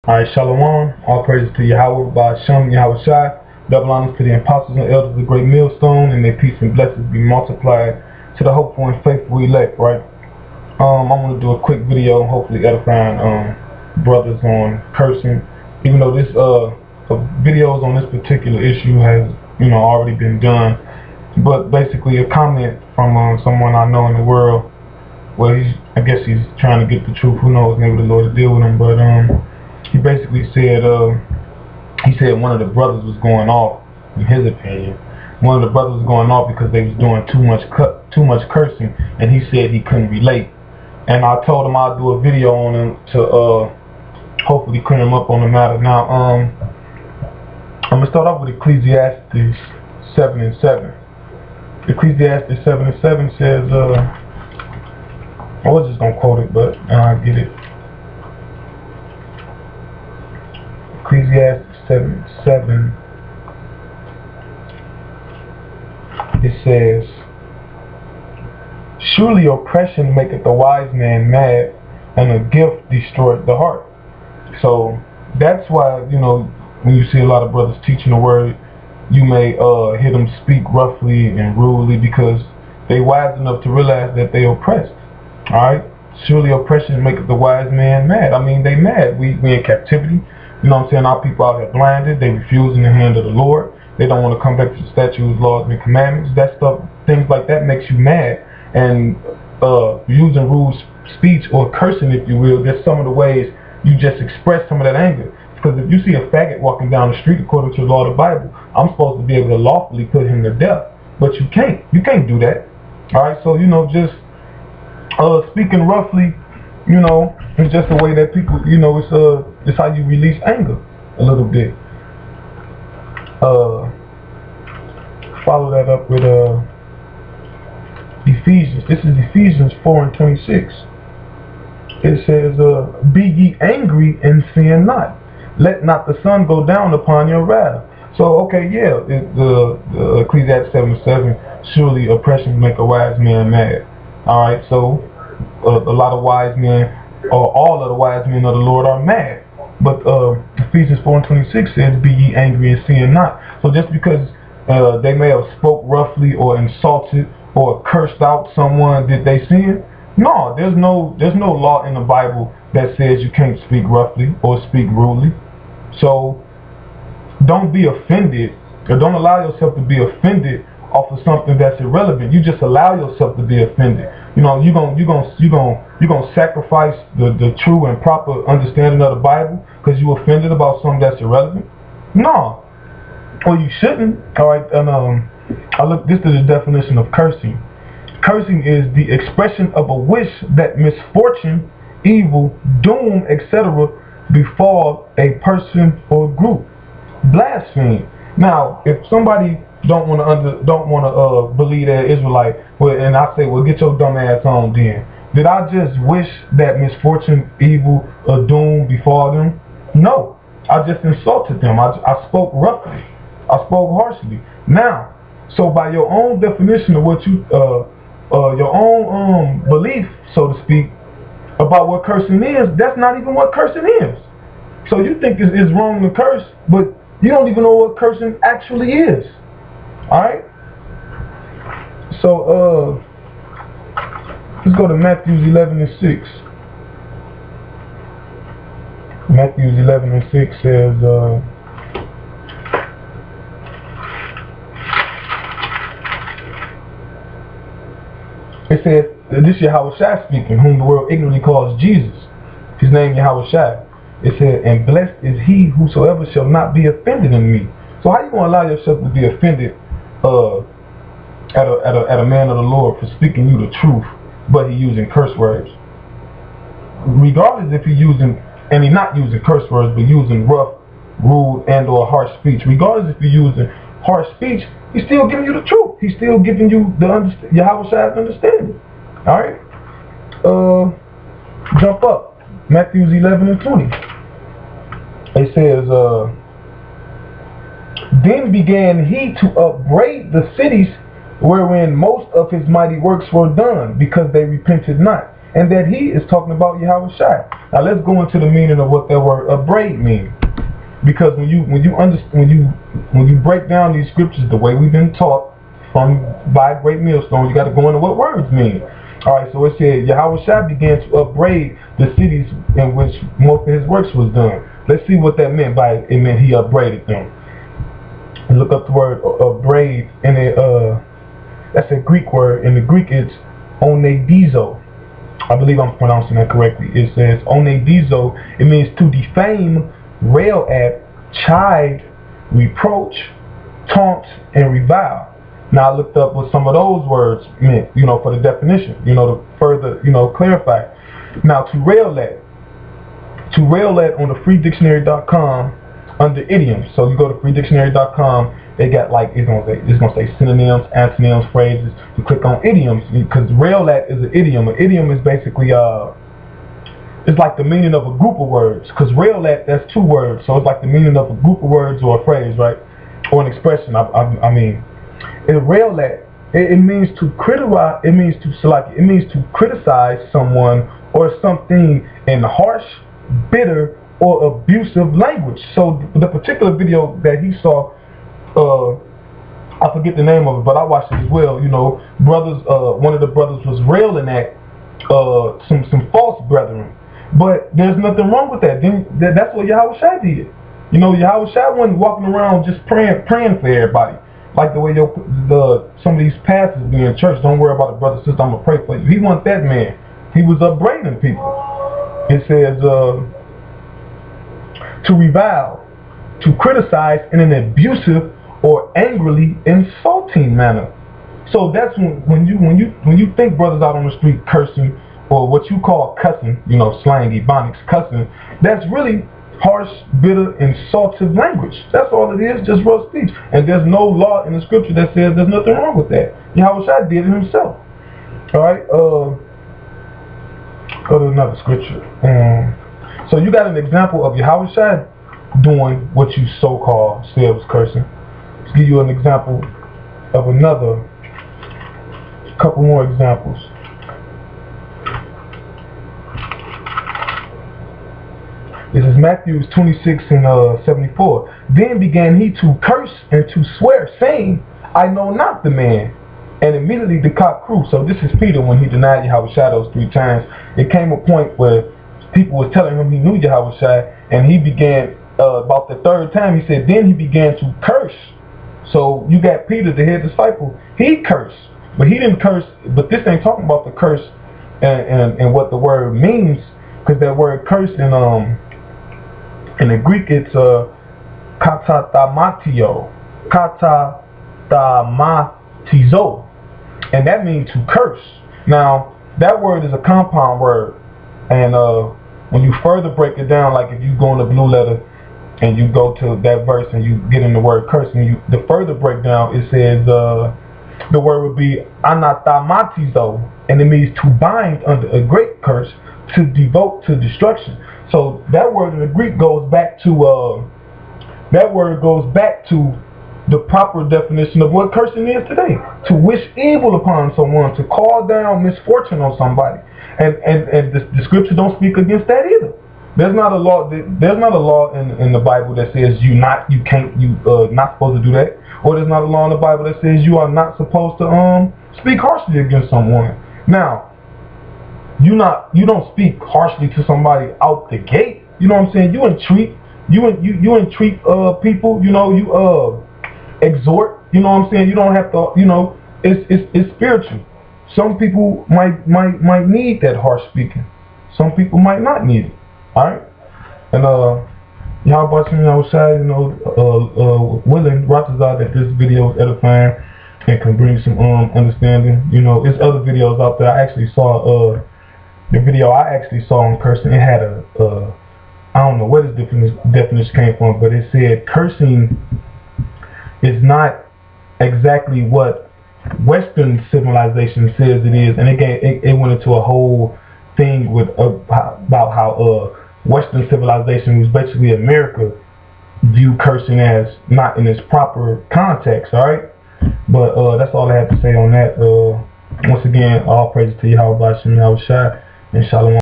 Alright, Shalom, all praises to Yahweh, by Shem, Yahweh Shai, double honors to the apostles and elders of the great millstone, and their peace and blessings be multiplied to the hopeful and faithful elect, right? I'm going to do a quick video, hopefully edifying brothers on cursing, even though this videos on this particular issue has, already been done, but basically a comment from someone I know in the world. Well, I guess he's trying to get the truth, who knows, maybe the Lord will deal with him, but he basically said, one of the brothers was going off, in his opinion. One of the brothers was going off because they was doing too much cursing, and he said he couldn't relate. And I told him I'd do a video on him to hopefully clear him up on the matter. Now, I'm gonna start off with Ecclesiastes 7:7. Ecclesiastes 7:7 says, I was just gonna quote it, but I get it. Ecclesiastes 7:7. It says, "Surely oppression maketh a wise man mad, and a gift destroyeth the heart." So that's why, when you see a lot of brothers teaching the word, you may hear them speak roughly and rudely because they wise enough to realize that they oppressed. Alright? Surely oppression maketh the wise man mad. I mean, they mad. We in captivity. You know what I'm saying? Our people out here blinded. They refusing the hand of the Lord. They don't want to come back to the statutes, laws, and commandments. That stuff, things like that makes you mad. And using rude speech or cursing, if you will, there's some of the ways you just express some of that anger. Because if you see a faggot walking down the street according to the law of the Bible, I'm supposed to be able to lawfully put him to death. But you can't. You can't do that. Alright, so, just speaking roughly, it's just the way that people, it's how you release anger a little bit. Follow that up with Ephesians. This is Ephesians 4:26. It says, "Be ye angry and sin not. Let not the sun go down upon your wrath." So, okay, yeah, the Ecclesiastes 7:7, surely oppression make a wise man mad. Alright, so a lot of wise men, or all of the wise men of the Lord are mad. But Ephesians 4:26 says, "Be ye angry and sin not." So just because they may have spoke roughly or insulted or cursed out someone, did they sin? No, there's no law in the Bible that says you can't speak roughly or speak rudely. So don't be offended, or don't allow yourself to be offended off of something that's irrelevant. You just allow yourself to be offended. You're gonna sacrifice the true and proper understanding of the Bible because you offended about something that's irrelevant? No. Or you shouldn't. Alright, and this is the definition of cursing. Cursing is the expression of a wish that misfortune, evil, doom, etc. befall a person or group. Blaspheme. Now, if somebody don't want to believe they're Israelite, well, and I say, well, get your dumb ass on then. Did I just wish that misfortune, evil, or doom befall them? No, I just insulted them. I spoke roughly. I spoke harshly. Now, so by your own definition of what you, your own belief, so to speak, about what cursing is, that's not even what cursing is. So you think it's wrong to curse, but you don't even know what cursing actually is. Alright? So, let's go to Matthew 11:6. Matthew 11:6 says, it says, this is Yahweh Shai speaking, whom the world ignorantly calls Jesus. His name Yahweh Shai. It said, "And blessed is he whosoever shall not be offended in me." So how you gonna allow yourself to be offended at a man of the Lord for speaking you the truth, but he using curse words? Regardless if he using, and he not using curse words, but using rough, rude, and or harsh speech. Regardless if you're using harsh speech, he's still giving you the truth. He's still giving you the Yahweh Shai's understanding. All right. Jump up. Matthew 11:20. It says, "Then began he to upbraid the cities wherein most of his mighty works were done, because they repented not. and that he is talking about Yahweh Shai. Now let's go into the meaning of what that word abrade means. Because when you break down these scriptures the way we've been taught by a great millstone, you got to go into what words mean. All right, so it said Yahweh Shai began to upbraid the cities in which most of his works was done. Let's see what that meant by it. It meant he upbraided them. Look up the word upbraid, and that's a Greek word. In the Greek, it's onedizo. I believe I'm pronouncing that correctly. It says onedizo. It means to defame, rail at, chide, reproach, taunt, and revile. Now I looked up what some of those words meant, for the definition, to further, clarify. Now to rail at on the freedictionary.com under idioms. So you go to freedictionary.com, they got it's gonna say synonyms, antonyms, phrases. You click on idioms because rail at is an idiom. An idiom is basically it's like the meaning of a group of words. Because rail at, that's two words, so it's like the meaning of a group of words or a phrase, right? Or an expression. I mean. And rail at, it means to criticize. It means to criticize someone or something in harsh, bitter, or abusive language. So the particular video that he saw, I forget the name of it, but I watched it as well. Brothers. One of the brothers was railing at some false brethren. But there's nothing wrong with that. That's what Yahweh Shai did. Yahweh Shai wasn't walking around just praying for everybody. Like the way some of these pastors be in church, don't worry about it, brother, sister, I'm going to pray for you. He wasn't that man. He was upbraiding people. It says, to revile, to criticize in an abusive or angrily insulting manner. So that's when you think brothers out on the street cursing, or what you call cussing, slang, ebonics, cussing, that's really harsh, bitter, insultive language. That's all it is, just rough speech. And there's no law in the scripture that says there's nothing wrong with that. Yahweh Shai did it himself. Alright, go to another scripture. So you got an example of Yahweh Shai doing what you so-called said was cursing. Let's give you an example of another, couple more examples. This is Matthew 26 and 74. Then began he to curse and to swear, saying, I know not the man. And immediately the cock crew. So this is Peter when he denied Yahweh Shai those 3 times. It came a point where people was telling him he knew Yahweh Shai, and he began, about the 3rd time, he said, then he began to curse. So you got Peter, the head disciple, he cursed. But he didn't curse, but this ain't talking about the curse and what the word means, because that word curse in the Greek, it's katatamatio, katamatizo, and that means to curse. Now, that word is a compound word, and when you further break it down, like if you go in the blue letter and you go to that verse and you get in the word curse, and the further breakdown, it says the word would be anatamatizo, and it means to bind under a great curse, to devote to destruction. So that word in the Greek goes back to the proper definition of what cursing is today. To wish evil upon someone, to call down misfortune on somebody. And the scripture don't speak against that either. There's not a law in the Bible that says you're not supposed to do that. Or there's not a law in the Bible that says you are not supposed to speak harshly against someone. Now, you don't speak harshly to somebody out the gate. You know what I'm saying? You entreat people. You exhort. You know what I'm saying? You don't have to. It's spiritual. Some people might need that harsh speaking. Some people might not need it. All right. And Yahweh Shai, willing, Ratazah, that this video is edifying and can bring some understanding. There's other videos out there. I actually saw the video I actually saw on cursing. It had I don't know where this definition came from, but it said cursing is not exactly what Western civilization says it is, and it went into a whole thing with about how Western civilization, was basically America, view cursing as not in its proper context. All right, but that's all I have to say on that. Once again, all praises to Yahweh Shai, And shalom.